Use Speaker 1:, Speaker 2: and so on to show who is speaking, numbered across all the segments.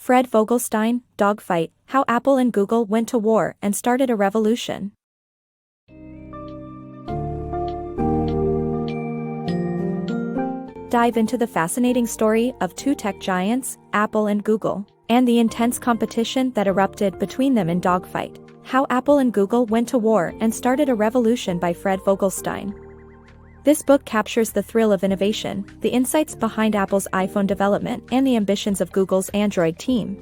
Speaker 1: Fred Vogelstein, Dogfight, How Apple and Google Went to War and Started a Revolution. Dive into the fascinating story of two tech giants, Apple and Google, and the intense competition that erupted between them in Dogfight, How Apple and Google Went to War and Started a Revolution by Fred Vogelstein. This book captures the thrill of innovation, the insights behind Apple's iPhone development, and the ambitions of Google's Android team.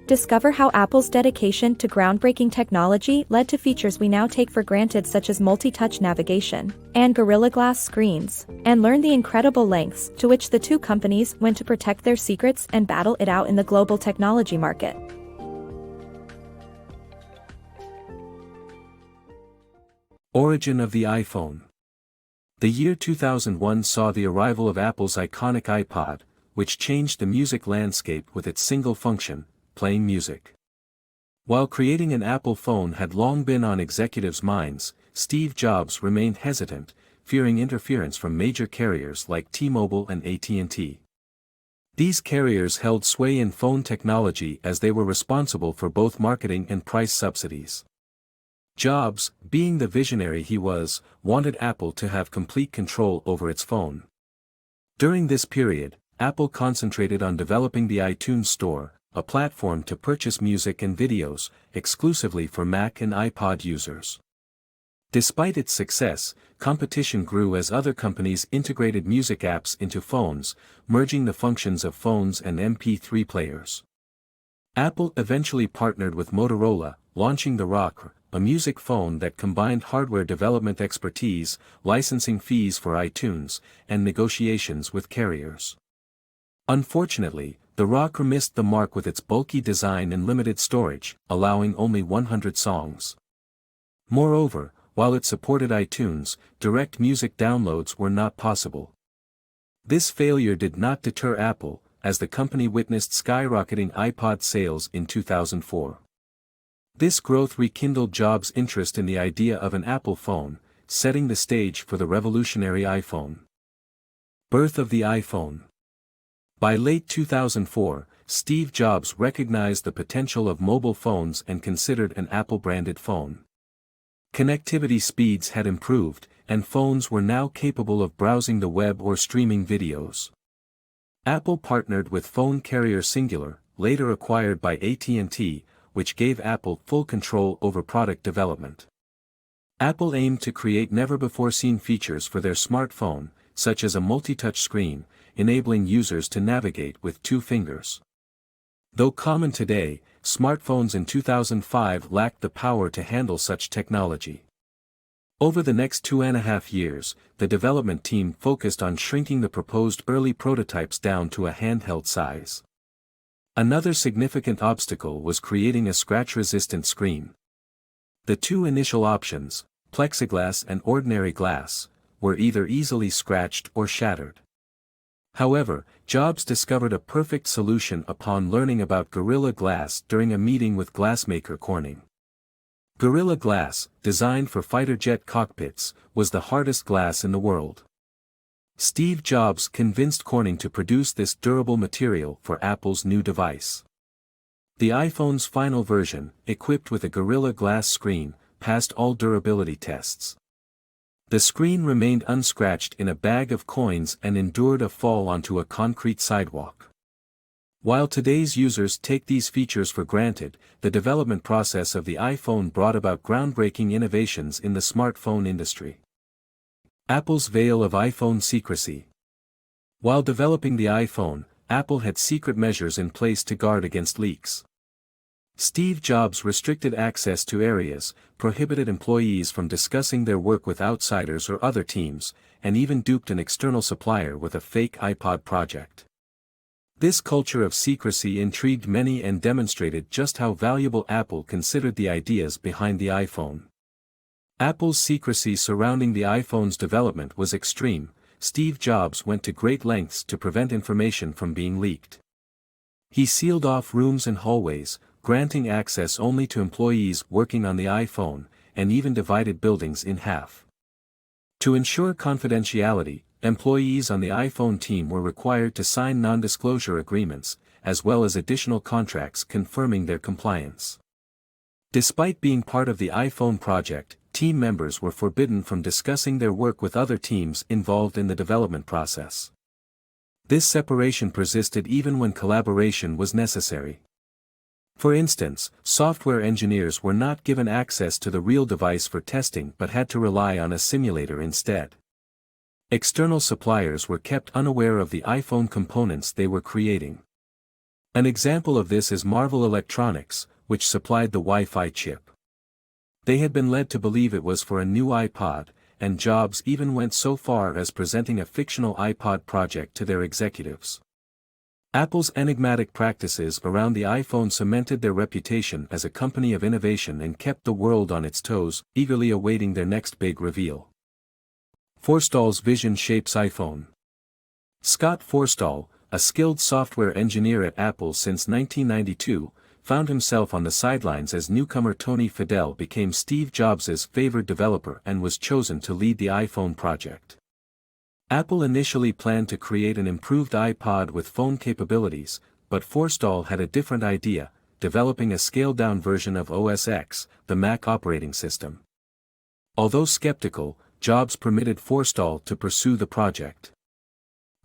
Speaker 1: Discover how Apple's dedication to groundbreaking technology led to features we now take for granted such as multi-touch navigation and Gorilla Glass screens, and learn the incredible lengths to which the two companies went to protect their secrets and battle it out in the global technology market.
Speaker 2: Origin of the iPhone. The year 2001 saw the arrival of Apple's iconic iPod, which changed the music landscape with its single function, playing music. While creating an Apple phone had long been on executives' minds, Steve Jobs remained hesitant, fearing interference from major carriers like T-Mobile and AT&T. These carriers held sway in phone technology as they were responsible for both marketing and price subsidies. Jobs, being the visionary he was, wanted Apple to have complete control over its phone. During this period, Apple concentrated on developing the iTunes Store, a platform to purchase music and videos, exclusively for Mac and iPod users. Despite its success, competition grew as other companies integrated music apps into phones, merging the functions of phones and MP3 players. Apple eventually partnered with Motorola, launching the Rock, a music phone that combined hardware development expertise, licensing fees for iTunes, and negotiations with carriers. Unfortunately, the Rock missed the mark with its bulky design and limited storage, allowing only 100 songs. Moreover, while it supported iTunes, direct music downloads were not possible. This failure did not deter Apple, as the company witnessed skyrocketing iPod sales in 2004. This growth rekindled Jobs' interest in the idea of an Apple phone, setting the stage for the revolutionary iPhone. Birth of the iPhone. By late 2004, Steve Jobs recognized the potential of mobile phones and considered an Apple-branded phone. Connectivity speeds had improved, and phones were now capable of browsing the web or streaming videos. Apple partnered with phone carrier Singular, later acquired by AT&T, which gave Apple full control over product development. Apple aimed to create never-before-seen features for their smartphone, such as a multi-touch screen, enabling users to navigate with 2 fingers. Though common today, smartphones in 2005 lacked the power to handle such technology. Over the next 2.5 years, the development team focused on shrinking the proposed early prototypes down to a handheld size. Another significant obstacle was creating a scratch-resistant screen. The two initial options, plexiglass and ordinary glass, were either easily scratched or shattered. However, Jobs discovered a perfect solution upon learning about Gorilla Glass during a meeting with glassmaker Corning. Gorilla Glass, designed for fighter jet cockpits, was the hardest glass in the world. Steve Jobs convinced Corning to produce this durable material for Apple's new device. The iPhone's final version, equipped with a Gorilla Glass screen, passed all durability tests. The screen remained unscratched in a bag of coins and endured a fall onto a concrete sidewalk. While today's users take these features for granted, the development process of the iPhone brought about groundbreaking innovations in the smartphone industry. Apple's veil of iPhone secrecy. While developing the iPhone, Apple had secret measures in place to guard against leaks. Steve Jobs restricted access to areas, prohibited employees from discussing their work with outsiders or other teams, and even duped an external supplier with a fake iPod project. This culture of secrecy intrigued many and demonstrated just how valuable Apple considered the ideas behind the iPhone. Apple's secrecy surrounding the iPhone's development was extreme. Steve Jobs went to great lengths to prevent information from being leaked. He sealed off rooms and hallways, granting access only to employees working on the iPhone, and even divided buildings in half. To ensure confidentiality, employees on the iPhone team were required to sign non-disclosure agreements, as well as additional contracts confirming their compliance. Despite being part of the iPhone project, team members were forbidden from discussing their work with other teams involved in the development process. This separation persisted even when collaboration was necessary. For instance, software engineers were not given access to the real device for testing but had to rely on a simulator instead. External suppliers were kept unaware of the iPhone components they were creating. An example of this is Marvell Electronics, which supplied the Wi-Fi chip. They had been led to believe it was for a new iPod, and Jobs even went so far as presenting a fictional iPod project to their executives. Apple's enigmatic practices around the iPhone cemented their reputation as a company of innovation and kept the world on its toes, eagerly awaiting their next big reveal. Forstall's vision shapes iPhone. Scott Forstall, a skilled software engineer at Apple since 1992, found himself on the sidelines as newcomer Tony Fadell became Steve Jobs' favored developer and was chosen to lead the iPhone project. Apple initially planned to create an improved iPod with phone capabilities, but Forstall had a different idea, developing a scaled-down version of OS X, the Mac operating system. Although skeptical, Jobs permitted Forstall to pursue the project.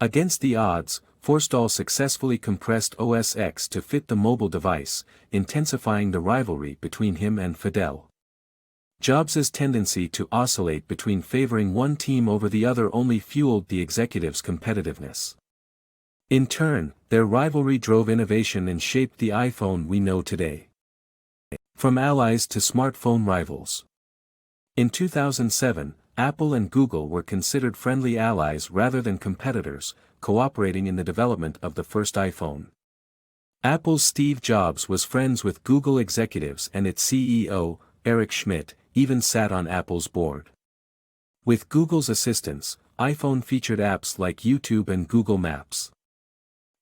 Speaker 2: Against the odds, Forstall successfully compressed OS X to fit the mobile device, intensifying the rivalry between him and Fadell. Jobs' tendency to oscillate between favoring one team over the other only fueled the executives' competitiveness. In turn, their rivalry drove innovation and shaped the iPhone we know today. From allies to smartphone rivals. In 2007, Apple and Google were considered friendly allies rather than competitors, cooperating in the development of the first iPhone. Apple's Steve Jobs was friends with Google executives, and its CEO, Eric Schmidt, even sat on Apple's board. With Google's assistance, iPhone featured apps like YouTube and Google Maps.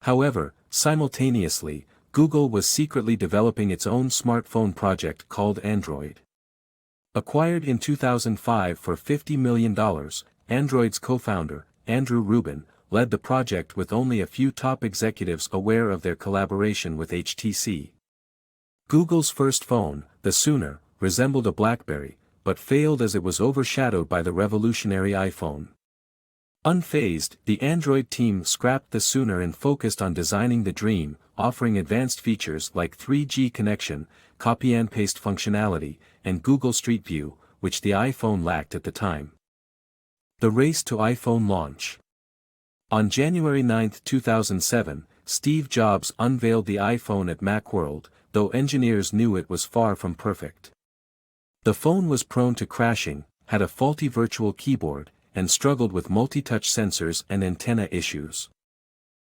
Speaker 2: However, simultaneously, Google was secretly developing its own smartphone project called Android. Acquired in 2005 for $50 million, Android's co-founder, Andrew Rubin, led the project with only a few top executives aware of their collaboration with HTC. Google's first phone, the Sooner, resembled a BlackBerry, but failed as it was overshadowed by the revolutionary iPhone. Unfazed, the Android team scrapped the Sooner and focused on designing the Dream, offering advanced features like 3G connection, copy-and-paste functionality, and Google Street View, which the iPhone lacked at the time. The race to iPhone launch. On January 9, 2007, Steve Jobs unveiled the iPhone at Macworld, though engineers knew it was far from perfect. The phone was prone to crashing, had a faulty virtual keyboard, and struggled with multi-touch sensors and antenna issues.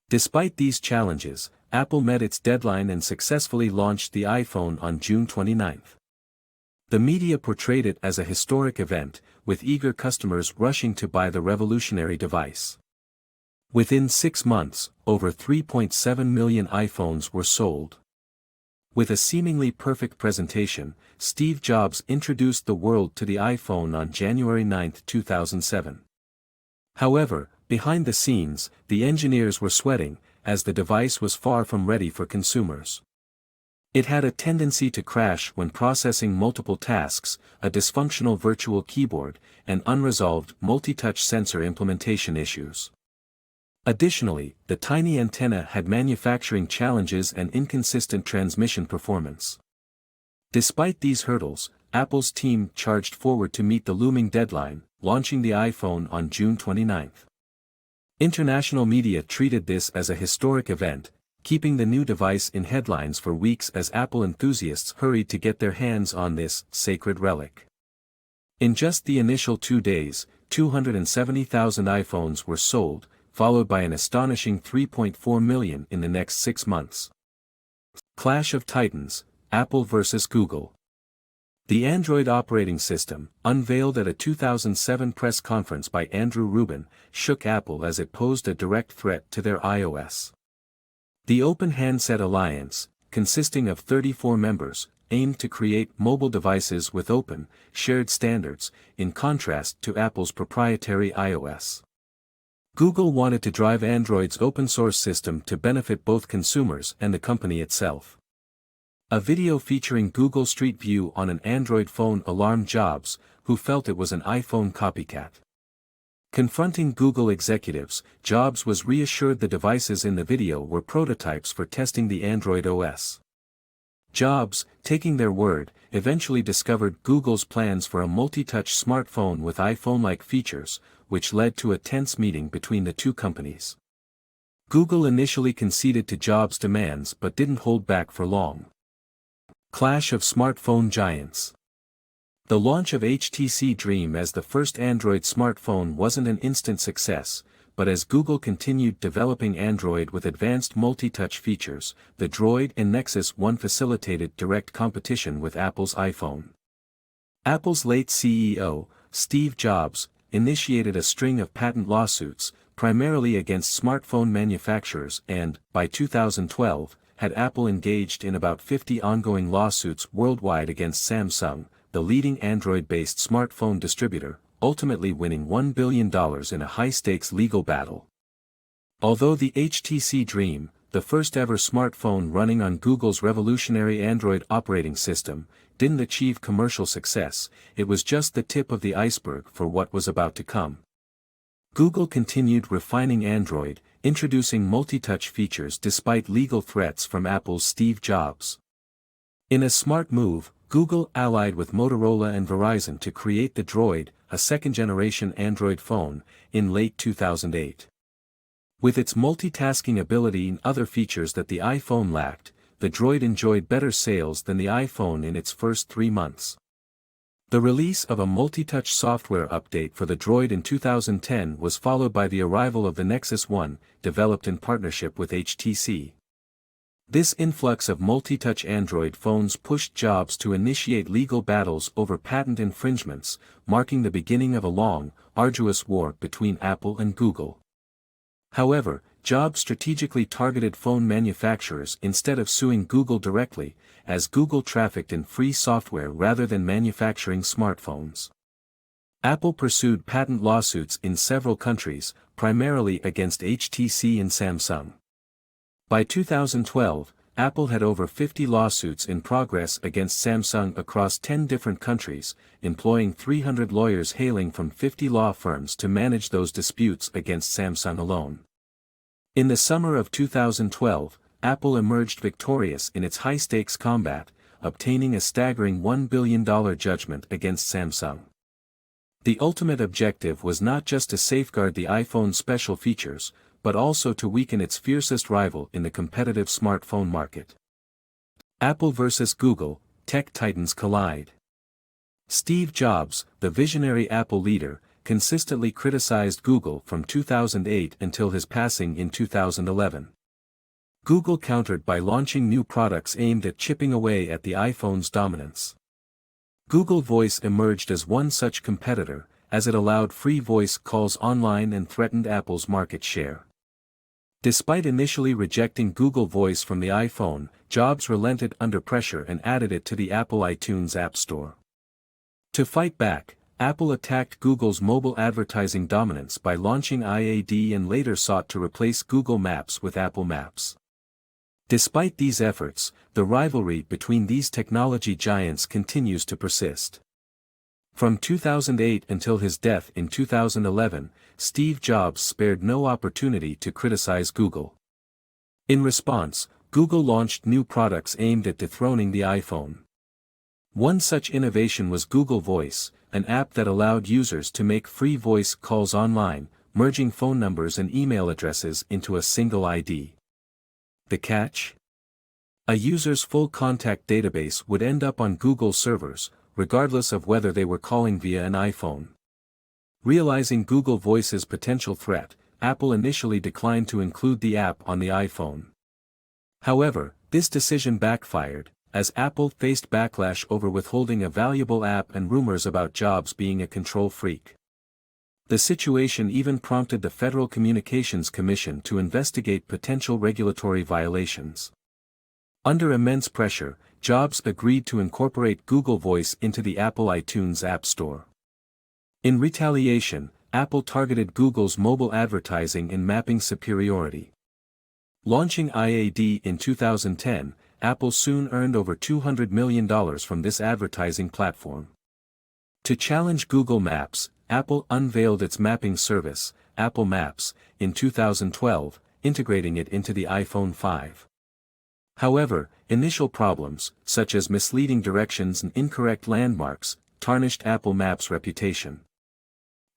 Speaker 2: Despite these challenges, Apple met its deadline and successfully launched the iPhone on June 29. The media portrayed it as a historic event, with eager customers rushing to buy the revolutionary device. Within 6 months, over 3.7 million iPhones were sold. With a seemingly perfect presentation, Steve Jobs introduced the world to the iPhone on January 9, 2007. However, behind the scenes, the engineers were sweating, as the device was far from ready for consumers. It had a tendency to crash when processing multiple tasks, a dysfunctional virtual keyboard, and unresolved multi-touch sensor implementation issues. Additionally, the tiny antenna had manufacturing challenges and inconsistent transmission performance. Despite these hurdles, Apple's team charged forward to meet the looming deadline, launching the iPhone on June 29. International media treated this as a historic event, keeping the new device in headlines for weeks as Apple enthusiasts hurried to get their hands on this sacred relic. In just the initial 2 days, 270,000 iPhones were sold, followed by an astonishing 3.4 million in the next 6 months. Clash of Titans, Apple vs. Google. The Android operating system, unveiled at a 2007 press conference by Andrew Rubin, shook Apple as it posed a direct threat to their iOS. The Open Handset Alliance, consisting of 34 members, aimed to create mobile devices with open, shared standards, in contrast to Apple's proprietary iOS. Google wanted to drive Android's open-source system to benefit both consumers and the company itself. A video featuring Google Street View on an Android phone alarmed Jobs, who felt it was an iPhone copycat. Confronting Google executives, Jobs was reassured the devices in the video were prototypes for testing the Android OS. Jobs, taking their word, eventually discovered Google's plans for a multi-touch smartphone with iPhone-like features, which led to a tense meeting between the two companies. Google initially conceded to Jobs' demands but didn't hold back for long. Clash of smartphone giants. The launch of HTC Dream as the first Android smartphone wasn't an instant success, but as Google continued developing Android with advanced multi-touch features, the Droid and Nexus One facilitated direct competition with Apple's iPhone. Apple's late CEO, Steve Jobs, initiated a string of patent lawsuits, primarily against smartphone manufacturers and, by 2012, had Apple engaged in about 50 ongoing lawsuits worldwide against Samsung, the leading Android-based smartphone distributor, ultimately winning $1 billion in a high-stakes legal battle. Although the HTC Dream, the first-ever smartphone running on Google's revolutionary Android operating system, didn't achieve commercial success, it was just the tip of the iceberg for what was about to come. Google continued refining Android, introducing multi-touch features despite legal threats from Apple's Steve Jobs. In a smart move, Google allied with Motorola and Verizon to create the Droid, a second-generation Android phone, in late 2008. With its multitasking ability and other features that the iPhone lacked, the Droid enjoyed better sales than the iPhone in its first 3 months. The release of a multi-touch software update for the Droid in 2010 was followed by the arrival of the Nexus One, developed in partnership with HTC. This influx of multi-touch Android phones pushed Jobs to initiate legal battles over patent infringements, marking the beginning of a long, arduous war between Apple and Google. However, Jobs strategically targeted phone manufacturers instead of suing Google directly, as Google trafficked in free software rather than manufacturing smartphones. Apple pursued patent lawsuits in several countries, primarily against HTC and Samsung. By 2012, Apple had over 50 lawsuits in progress against Samsung across 10 different countries, employing 300 lawyers hailing from 50 law firms to manage those disputes against Samsung alone. In the summer of 2012, Apple emerged victorious in its high-stakes combat, obtaining a staggering $1 billion judgment against Samsung. The ultimate objective was not just to safeguard the iPhone's special features, but also to weaken its fiercest rival in the competitive smartphone market. Apple versus Google, tech titans collide. Steve Jobs, the visionary Apple leader, consistently criticized Google from 2008 until his passing in 2011. Google countered by launching new products aimed at chipping away at the iPhone's dominance. Google Voice emerged as one such competitor, as it allowed free voice calls online and threatened Apple's market share. Despite initially rejecting Google Voice from the iPhone, Jobs relented under pressure and added it to the Apple iTunes App Store. To fight back, Apple attacked Google's mobile advertising dominance by launching IAD and later sought to replace Google Maps with Apple Maps. Despite these efforts, the rivalry between these technology giants continues to persist. From 2008 until his death in 2011, Steve Jobs spared no opportunity to criticize Google. In response, Google launched new products aimed at dethroning the iPhone. One such innovation was Google Voice, an app that allowed users to make free voice calls online, merging phone numbers and email addresses into a single ID. The catch? A user's full contact database would end up on Google servers, regardless of whether they were calling via an iPhone. Realizing Google Voice's potential threat, Apple initially declined to include the app on the iPhone. However, this decision backfired, as Apple faced backlash over withholding a valuable app and rumors about Jobs being a control freak. The situation even prompted the Federal Communications Commission to investigate potential regulatory violations. Under immense pressure, Jobs agreed to incorporate Google Voice into the Apple iTunes App Store. In retaliation, Apple targeted Google's mobile advertising in mapping superiority. Launching IAD in 2010, Apple soon earned over $200 million from this advertising platform. To challenge Google Maps, Apple unveiled its mapping service, Apple Maps, in 2012, integrating it into the iPhone 5. However, initial problems, such as misleading directions and incorrect landmarks, tarnished Apple Maps' reputation.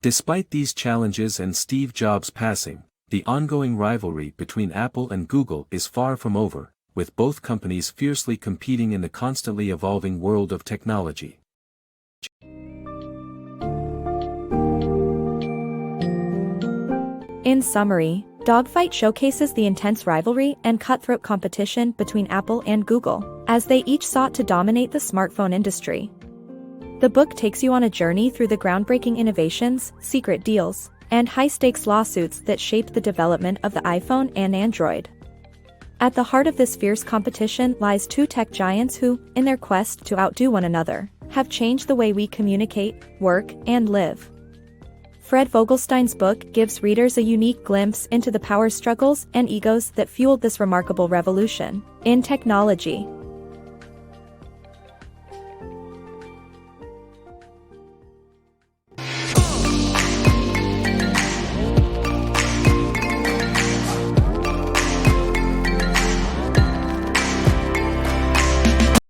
Speaker 2: Despite these challenges and Steve Jobs' passing, the ongoing rivalry between Apple and Google is far from over, with both companies fiercely competing in the constantly evolving world of technology.
Speaker 1: In summary, Dogfight showcases the intense rivalry and cutthroat competition between Apple and Google, as they each sought to dominate the smartphone industry. The book takes you on a journey through the groundbreaking innovations, secret deals, and high-stakes lawsuits that shaped the development of the iPhone and Android. At the heart of this fierce competition lies two tech giants who, in their quest to outdo one another, have changed the way we communicate, work, and live. Fred Vogelstein's book gives readers a unique glimpse into the power struggles and egos that fueled this remarkable revolution in technology.